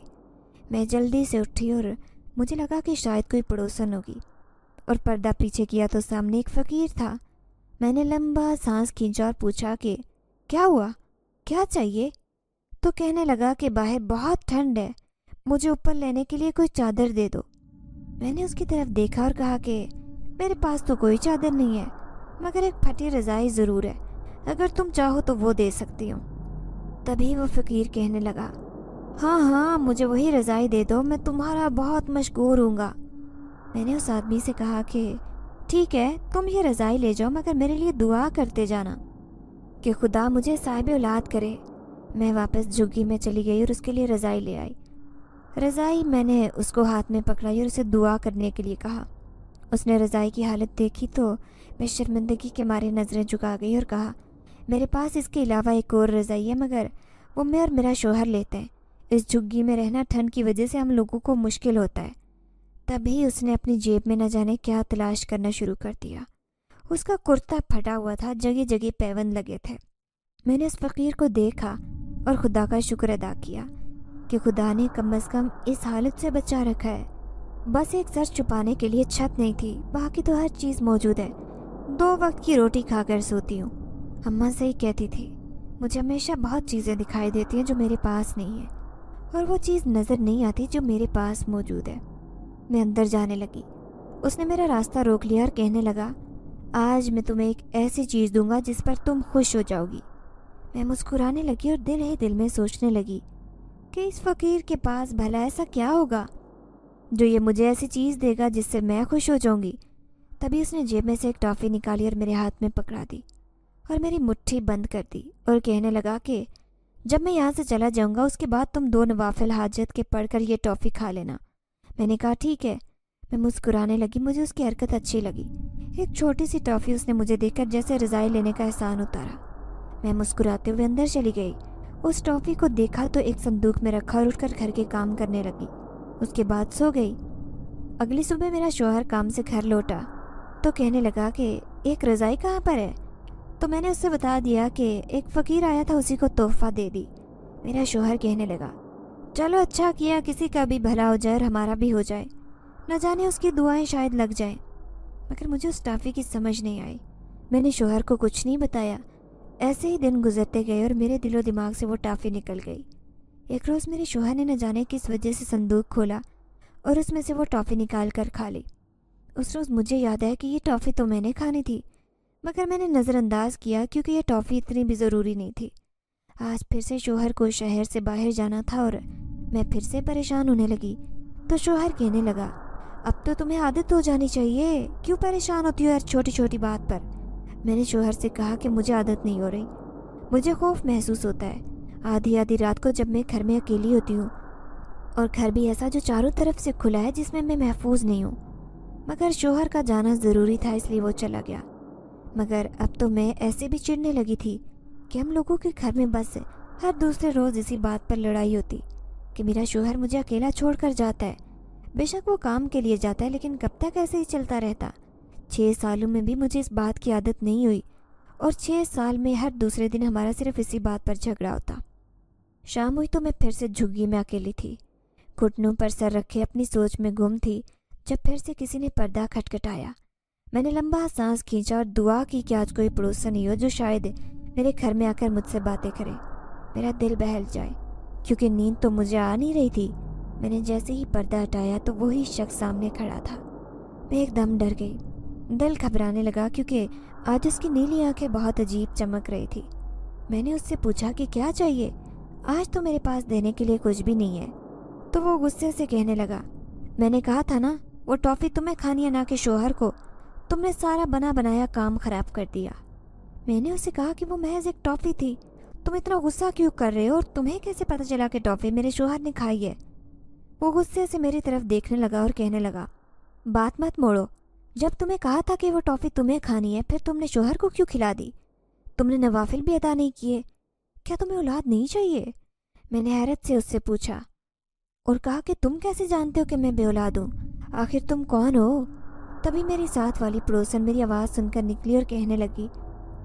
मैं जल्दी से उठी और मुझे लगा कि शायद कोई पड़ोसन होगी, और पर्दा पीछे किया तो सामने एक फ़कीर था। मैंने लंबा सांस खींचा और पूछा कि क्या हुआ, क्या चाहिए? तो कहने लगा कि बाहर बहुत ठंड है, मुझे ऊपर लेने के लिए कोई चादर दे दो। मैंने उसकी तरफ देखा और कहा कि मेरे पास तो कोई चादर नहीं है, मगर एक फटी रज़ाई ज़रूर है, अगर तुम चाहो तो वो दे सकती हूँ। तभी वो फ़कीर कहने लगा, हाँ हाँ, मुझे वही रज़ाई दे दो, मैं तुम्हारा बहुत मशगूर हूँगा। मैंने उस आदमी से कहा कि ठीक है, तुम ये रज़ाई ले जाओ, मगर मेरे लिए दुआ करते जाना कि खुदा मुझे साहिब औलाद करे। मैं वापस झुग्गी में चली गई और उसके लिए रज़ाई ले आई। रज़ाई मैंने उसको हाथ में पकड़ाई और उसे दुआ करने के लिए कहा। उसने रज़ाई की हालत देखी तो मैं शर्मिंदगी के मारे नज़रें झुका गई और कहा, मेरे पास इसके अलावा एक और रज़ाई है, मगर वो मैं और मेरा शौहर लेते हैं। इस झुग्गी में रहना ठंड की वजह से हम लोगों को मुश्किल होता है। तभी उसने अपनी जेब में न जाने क्या तलाश करना शुरू कर दिया। उसका कुर्ता फटा हुआ था, जगह जगह पैबंद लगे थे। मैंने उस फ़कीर को देखा और खुदा का शुक्र अदा किया कि खुदा ने कम से कम इस हालत से बचा रखा है। बस एक सर छुपाने के लिए छत नहीं थी, बाकी तो हर चीज़ मौजूद है। 2 वक्त की रोटी खाकर सोती हूँ। अम्मा सही कहती थी, मुझे हमेशा बहुत चीज़ें दिखाई देती हैं जो मेरे पास नहीं है, और वो चीज़ नज़र नहीं आती जो मेरे पास मौजूद है। मैं अंदर जाने लगी। उसने मेरा रास्ता रोक लिया और कहने लगा, आज मैं तुम्हें एक ऐसी चीज़ दूंगा जिस पर तुम खुश हो जाओगी। मैं मुस्कुराने लगी और दिल ही दिल में सोचने लगी कि इस फ़कीर के पास भला ऐसा क्या होगा जो ये मुझे ऐसी चीज़ देगा जिससे मैं खुश हो जाऊंगी। तभी उसने जेब में से एक टॉफ़ी निकाली और मेरे हाथ में पकड़ा दी और मेरी मुट्ठी बंद कर दी, और कहने लगा कि जब मैं यहाँ से चला जाऊँगा उसके बाद तुम 2 नवाफिल हाजत के पढ़कर ये टॉफ़ी खा लेना। मैंने कहा ठीक है। मैं मुस्कुराने लगी, मुझे उसकी हरकत अच्छी लगी। एक छोटी सी टॉफ़ी उसने मुझे देकर जैसे रज़ाई लेने का एहसान उतारा। मैं मुस्कुराते हुए अंदर चली गई। उस टॉफ़ी को देखा तो एक संदूक में रखा और उठकर घर के काम करने लगी। उसके बाद सो गई। अगली सुबह मेरा शौहर काम से घर लौटा तो कहने लगा कि एक रज़ाई कहाँ पर है। तो मैंने उससे बता दिया कि एक फ़कीर आया था, उसी को तोहफ़ा दे दी। मेरा शौहर कहने लगा, चलो अच्छा किया, किसी का भी भला हो जाए और हमारा भी हो जाए, न जाने उसकी दुआएं शायद लग जाएं। मगर मुझे उस टॉफ़ी की समझ नहीं आई। मैंने शौहर को कुछ नहीं बताया। ऐसे ही दिन गुजरते गए और मेरे दिलो दिमाग से वो टॉफ़ी निकल गई। एक रोज़ मेरे शौहर ने न जाने किस वजह से संदूक खोला और उसमें से वो टॉफ़ी निकाल कर खा ली। उस रोज़ मुझे याद है कि ये टॉफ़ी तो मैंने खानी थी, मगर मैंने नज़रअंदाज किया क्योंकि ये टॉफ़ी इतनी भी ज़रूरी नहीं थी। आज फिर से शौहर को शहर से बाहर जाना था और मैं फिर से परेशान होने लगी। तो शौहर कहने लगा, अब तो तुम्हें आदत हो जानी चाहिए, क्यों परेशान होती हो यार छोटी छोटी बात पर। मैंने शौहर से कहा कि मुझे आदत नहीं हो रही, मुझे खौफ महसूस होता है आधी आधी रात को जब मैं घर में अकेली होती हूँ, और घर भी ऐसा जो चारों तरफ से खुला है जिसमें मैं महफूज नहीं हूँ। मगर शौहर का जाना ज़रूरी था इसलिए वो चला गया। मगर अब तो मैं ऐसे भी चिढ़ने लगी थी कि हम लोगों के घर में बस हर दूसरे रोज़ इसी बात पर लड़ाई होती कि मेरा शौहर मुझे अकेला छोड़ कर जाता है। बेशक वो काम के लिए जाता है, लेकिन कब तक ऐसे ही चलता रहता। 6 सालों में भी मुझे इस बात की आदत नहीं हुई और 6 साल में हर दूसरे दिन हमारा सिर्फ इसी बात पर झगड़ा होता। शाम हुई तो मैं फिर से झुग्गी में अकेली थी, घुटनों पर सर रखे अपनी सोच में गुम थी, जब फिर से किसी ने पर्दा खटखटाया। मैंने लंबा सांस खींचा और दुआ की कि आज कोई पड़ोसन ही हो जो शायद मेरे घर में आकर मुझसे बातें करे, मेरा दिल बहल जाए, क्योंकि नींद तो मुझे आ नहीं रही थी। मैंने जैसे ही पर्दा हटाया तो वही शख्स सामने खड़ा था। मैं एकदम डर गई, दिल घबराने लगा क्योंकि आज उसकी नीली आंखें बहुत अजीब चमक रही थी। मैंने उससे पूछा कि क्या चाहिए, आज तो मेरे पास देने के लिए कुछ भी नहीं है। तो वो गुस्से से कहने लगा, मैंने कहा था ना वो टॉफ़ी तुम्हें खानी है, ना कि शौहर को। तुमने सारा बना बनाया काम खराब कर दिया। मैंने उसे कहा कि वो महज एक टॉफ़ी थी, तुम इतना गुस्सा क्यों कर रहे हो और तुम्हें कैसे पता चला कि टॉफ़ी मेरे शौहर ने खाई है। वो गुस्से से मेरी तरफ देखने लगा और कहने लगा, बात मत मोड़ो, जब तुम्हें कहा था कि वो टॉफ़ी तुम्हें खानी है फिर तुमने शौहर को क्यों खिला दी। तुमने नवाफिल भी अदा नहीं किए, क्या तुम्हें औलाद नहीं चाहिए। मैंने हैरत से उससे पूछा और कहा कि तुम कैसे जानते हो कि मैं बेऔलाद हूँ, आखिर तुम कौन हो। तभी मेरी साथ वाली पड़ोसन मेरी आवाज़ सुनकर निकली और कहने लगी,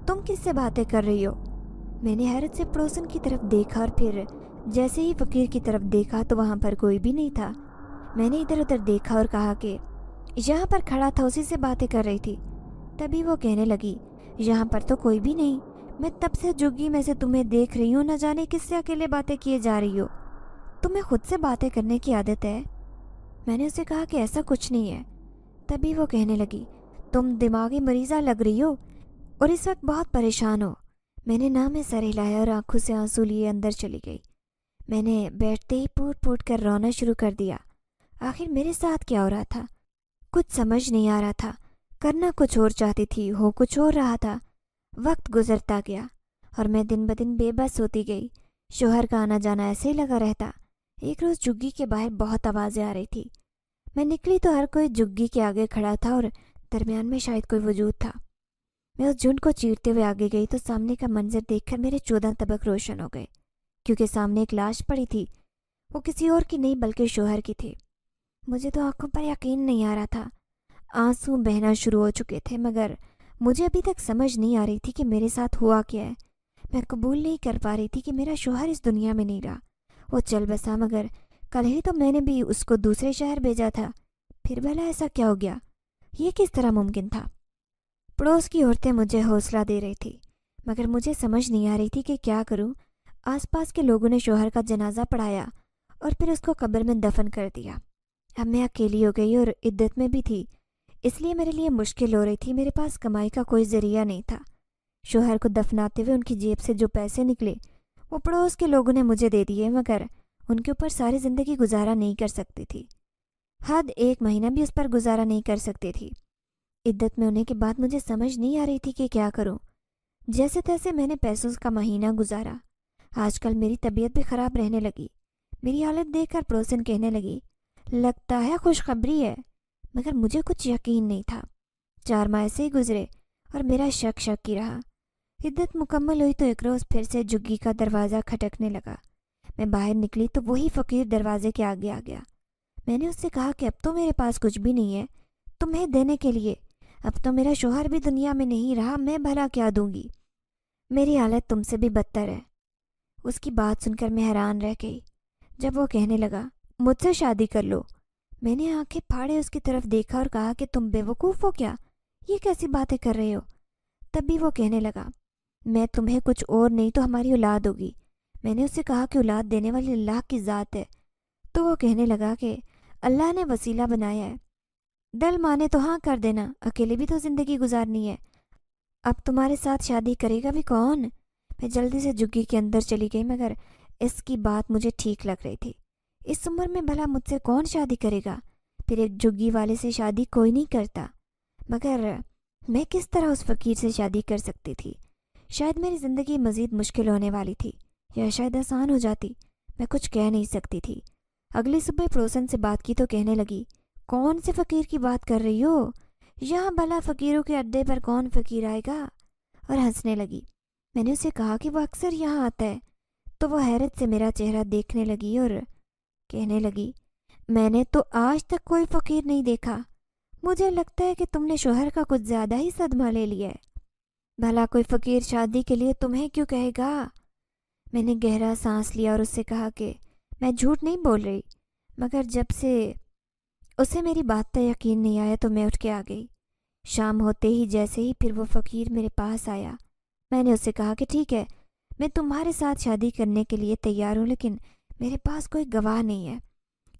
तुम किससे बातें कर रही हो। मैंने हैरत से पड़ोसन की तरफ देखा और फिर जैसे ही फ़कीर की तरफ देखा तो वहाँ पर कोई भी नहीं था। मैंने इधर उधर देखा और कहा कि यहाँ पर खड़ा था, उसी से बातें कर रही थी। तभी वो कहने लगी, यहाँ पर तो कोई भी नहीं, मैं तब से झुग्गी में से तुम्हें देख रही हूँ, न जाने किससे अकेले बातें किए जा रही हो। तुम्हें खुद से बातें करने की आदत है। मैंने उसे कहा कि ऐसा कुछ नहीं है। तभी वो कहने लगी, तुम दिमागी मरीज़ा लग रही हो और इस वक्त बहुत परेशान हो। मैंने ना में सर हिलाया और आंखों से आंसू लिए अंदर चली गई। मैंने बैठते ही फूट फूट कर रोना शुरू कर दिया। आखिर मेरे साथ क्या हो रहा था, कुछ समझ नहीं आ रहा था। करना कुछ और चाहती थी, हो कुछ और रहा था। वक्त गुजरता गया और मैं दिन ब दिन बेबस होती गई। शौहर का आना जाना ऐसे ही लगा रहता। एक रोज़ झुग्गी के बाहर बहुत आवाज़ें आ रही थी। मैं निकली तो हर कोई झुग्गी के आगे खड़ा था और दरमियान में शायद कोई वजूद था। मैं उस झुंड को चीरते हुए आगे गई तो सामने का मंजर देखकर मेरे 14 तबक रोशन हो गए, क्योंकि सामने एक लाश पड़ी थी। वो किसी और की नहीं बल्कि शौहर की थी। मुझे तो आंखों पर यकीन नहीं आ रहा था। आंसू बहना शुरू हो चुके थे, मगर मुझे अभी तक समझ नहीं आ रही थी कि मेरे साथ हुआ क्या है। मैं कबूल नहीं कर पा रही थी कि मेरा शौहर इस दुनिया में नहीं रहा। वो चल बसा, मगर कल ही तो मैंने भी उसको दूसरे शहर भेजा था। फिर भला ऐसा क्या हो गया, ये किस तरह मुमकिन था। पड़ोस की औरतें मुझे हौसला दे रही थी, मगर मुझे समझ नहीं आ रही थी कि क्या करूं। आसपास के लोगों ने शौहर का जनाजा पढ़ाया और फिर उसको कब्र में दफन कर दिया। अब मैं अकेली हो गई और इद्दत में भी थी, इसलिए मेरे लिए मुश्किल हो रही थी। मेरे पास कमाई का कोई जरिया नहीं था। शौहर को दफनाते हुए उनकी जेब से जो पैसे निकले वो पड़ोस के लोगों ने मुझे दे दिए, मगर उनके ऊपर सारी ज़िंदगी गुजारा नहीं कर सकती थी। हद 1 महीना भी उस पर गुजारा नहीं कर सकती थी। इद्दत में होने के बाद मुझे समझ नहीं आ रही थी कि क्या करूं। जैसे तैसे मैंने पैसों का महीना गुजारा। आजकल मेरी तबीयत भी ख़राब रहने लगी। मेरी हालत देखकर पड़ोसन कहने लगी, लगता है खुशखबरी है। मगर मुझे कुछ यकीन नहीं था। 4 माह ऐसे ही गुजरे और मेरा शक शक ही रहा। इद्दत मुकम्मल हुई तो एक रोज़ फिर से झुग्गी का दरवाज़ा खटकने लगा। मैं बाहर निकली तो वही फ़कीर दरवाजे के आगे आ गया। मैंने उससे कहा कि अब तो मेरे पास कुछ भी नहीं है तुम्हें देने के लिए। अब तो मेरा शौहर भी दुनिया में नहीं रहा, मैं भला क्या दूंगी। मेरी हालत तुमसे भी बदतर है। उसकी बात सुनकर मैं हैरान रह गई। जब वो कहने लगा मुझसे शादी कर लो, मैंने आंखें फाड़े उसकी तरफ देखा और कहा कि तुम बेवकूफ़ हो क्या, ये कैसी बातें कर रहे हो। तभी वो कहने लगा मैं तुम्हें कुछ और नहीं तो हमारी औलाद होगी। मैंने उससे कहा कि औलाद देने वाली अल्लाह की ज़ात है। तो वो कहने लगा कि अल्लाह ने वसीला बनाया है, दिल माने तो हाँ कर देना, अकेले भी तो ज़िंदगी गुजारनी है। अब तुम्हारे साथ शादी करेगा भी कौन। मैं जल्दी से झुग्गी के अंदर चली गई, मगर इसकी बात मुझे ठीक लग रही थी। इस उम्र में भला मुझसे कौन शादी करेगा, फिर एक झुग्गी वाले से शादी कोई नहीं करता। मगर मैं किस तरह उस फ़कीर से शादी कर सकती थी। शायद मेरी ज़िंदगी मज़ीद मुश्किल होने वाली थी या शायद आसान हो जाती, मैं कुछ कह नहीं सकती थी। अगली सुबह पड़ोसन से बात की तो कहने लगी कौन से फ़कीर की बात कर रही हो, यहाँ भला फ़कीरों के अड्डे पर कौन फ़कीर आएगा, और हंसने लगी। मैंने उसे कहा कि वो अक्सर यहाँ आता है। तो वो हैरत से मेरा चेहरा देखने लगी और कहने लगी मैंने तो आज तक कोई फ़कीर नहीं देखा। मुझे लगता है कि तुमने शोहर का कुछ ज़्यादा ही सदमा ले लिया है। भला कोई फ़कीर शादी के लिए तुम्हें क्यों कहेगा। मैंने गहरा सांस लिया और उससे कहा कि मैं झूठ नहीं बोल रही, मगर जब से उसे मेरी बात पर यकीन नहीं आया तो मैं उठ के आ गई। शाम होते ही जैसे ही फिर वो फ़कीर मेरे पास आया, मैंने उससे कहा कि ठीक है, मैं तुम्हारे साथ शादी करने के लिए तैयार हूँ, लेकिन मेरे पास कोई गवाह नहीं है,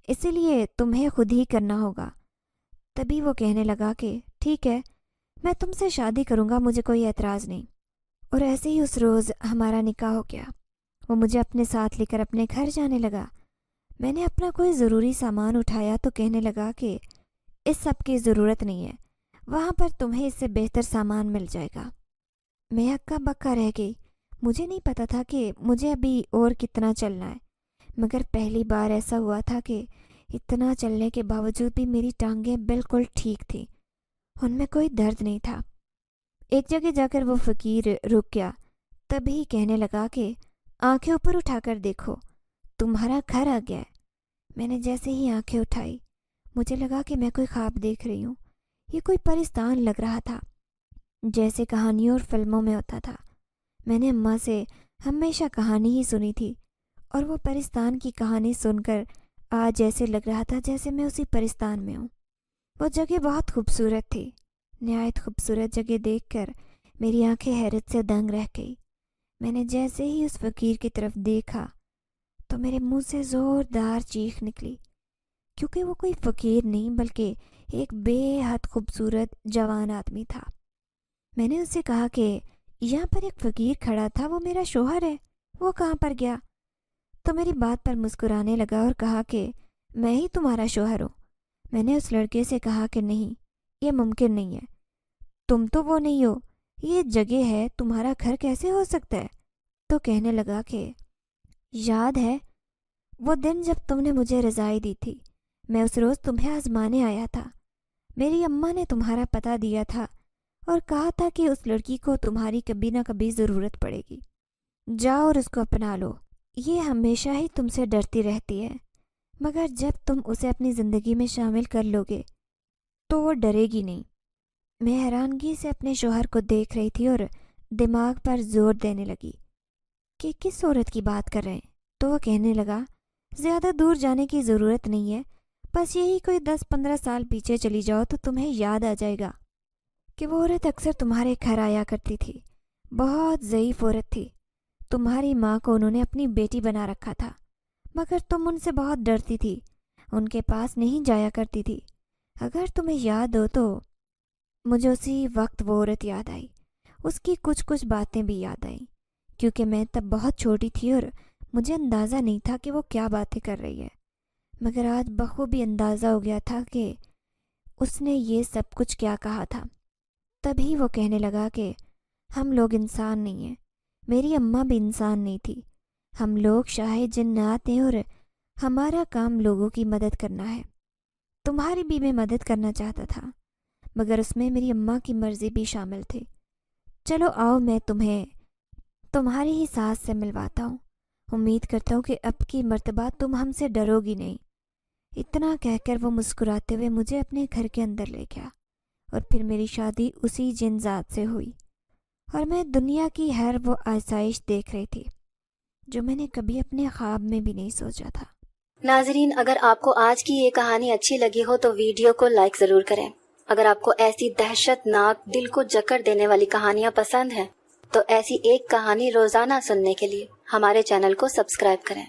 इसीलिए तुम्हें खुद ही करना होगा। तभी वो कहने लगा कि ठीक है, मैं तुमसे शादी करूँगा, मुझे कोई एतराज़ नहीं। और ऐसे ही उस रोज़ हमारा निकाह हो गया। वो मुझे अपने साथ लेकर अपने घर जाने लगा। मैंने अपना कोई ज़रूरी सामान उठाया तो कहने लगा कि इस सब की ज़रूरत नहीं है, वहाँ पर तुम्हें इससे बेहतर सामान मिल जाएगा। मैं हक्का बक्का रह गई। मुझे नहीं पता था कि मुझे अभी और कितना चलना है, मगर पहली बार ऐसा हुआ था कि इतना चलने के बावजूद भी मेरी टांगें बिल्कुल ठीक थी, उनमें कोई दर्द नहीं था। एक जगह जाकर वो फ़कीर रुक गया, तभी कहने लगा कि आंखें ऊपर उठाकर देखो, तुम्हारा घर आ गया है। मैंने जैसे ही आंखें उठाई, मुझे लगा कि मैं कोई ख्वाब देख रही हूँ। ये कोई परिस्तान लग रहा था, जैसे कहानियों और फिल्मों में होता था। मैंने अम्मा से हमेशा कहानी ही सुनी थी, और वो परिस्तान की कहानी सुनकर आज ऐसे लग रहा था जैसे मैं उसी परिस्तान में हूँ। वो जगह बहुत खूबसूरत थी। निहायत खूबसूरत जगह देखकर मेरी आंखें हैरत से दंग रह गई। मैंने जैसे ही उस फ़कीर की तरफ देखा तो मेरे मुंह से ज़ोरदार चीख निकली, क्योंकि वो कोई फ़कीर नहीं बल्कि एक बेहद खूबसूरत जवान आदमी था। मैंने उससे कहा कि यहाँ पर एक फ़कीर खड़ा था, वो मेरा शौहर है, वो कहाँ पर गया। तो मेरी बात पर मुस्कुराने लगा और कहा कि मैं ही तुम्हारा शौहर हूँ। मैंने उस लड़के से कहा कि नहीं, ये मुमकिन नहीं है, तुम तो वो नहीं हो, ये जगह है, तुम्हारा घर कैसे हो सकता है। तो कहने लगा कि याद है वो दिन जब तुमने मुझे रज़ाई दी थी, मैं उस रोज़ तुम्हें आजमाने आया था। मेरी अम्मा ने तुम्हारा पता दिया था और कहा था कि उस लड़की को तुम्हारी कभी ना कभी ज़रूरत पड़ेगी, जाओ और उसको अपना लो। ये हमेशा ही तुमसे डरती रहती है, मगर जब तुम उसे अपनी ज़िंदगी में शामिल कर लोगे तो वो डरेगी नहीं। मैं हैरानगी से अपने शौहर को देख रही थी और दिमाग पर जोर देने लगी कि किस औरत की बात कर रहे हैं। तो वो कहने लगा ज़्यादा दूर जाने की ज़रूरत नहीं है, बस यही कोई 10-15 साल पीछे चली जाओ तो तुम्हें याद आ जाएगा कि वो औरत अक्सर तुम्हारे घर आया करती थी। बहुत ज़ईफ़ औरत थी। तुम्हारी माँ को उन्होंने अपनी बेटी बना रखा था, मगर तुम उनसे बहुत डरती थी, उनके पास नहीं जाया करती थी। अगर तुम्हें याद हो तो मुझे उसी वक्त वो औरत याद आई। उसकी कुछ कुछ बातें भी याद आईं, क्योंकि मैं तब बहुत छोटी थी और मुझे अंदाज़ा नहीं था कि वो क्या बातें कर रही है। मगर आज बखूबी अंदाज़ा हो गया था कि उसने ये सब कुछ क्या कहा था। तभी वो कहने लगा कि हम लोग इंसान नहीं हैं, मेरी अम्मा भी इंसान नहीं थी, हम लोग शाहे जिन्नात हैं और हमारा काम लोगों की मदद करना है। तुम्हारी भी मैं मदद करना चाहता था, मगर उसमें मेरी अम्मा की मर्ज़ी भी शामिल थी। चलो आओ, मैं तुम्हें तुम्हारी ही सास से मिलवाता हूँ। उम्मीद करता हूँ कि अब की मर्तबा तुम हमसे डरोगी नहीं। इतना कहकर वो मुस्कुराते हुए मुझे अपने घर के अंदर ले गया और फिर मेरी शादी उसी जिनजात से हुई और मैं दुनिया की हर वो आसाइश देख रही थी जो मैंने कभी अपने ख्वाब में भी नहीं सोचा था। नाजरीन, अगर आपको आज की ये कहानी अच्छी लगी हो तो वीडियो को लाइक जरूर करें। अगर आपको ऐसी दहशतनाक, दिल को जकड़ देने वाली कहानियाँ पसंद हैं तो ऐसी एक कहानी रोजाना सुनने के लिए हमारे चैनल को सब्सक्राइब करें।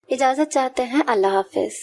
इजाजत चाहते हैं। अल्लाह हाफिज।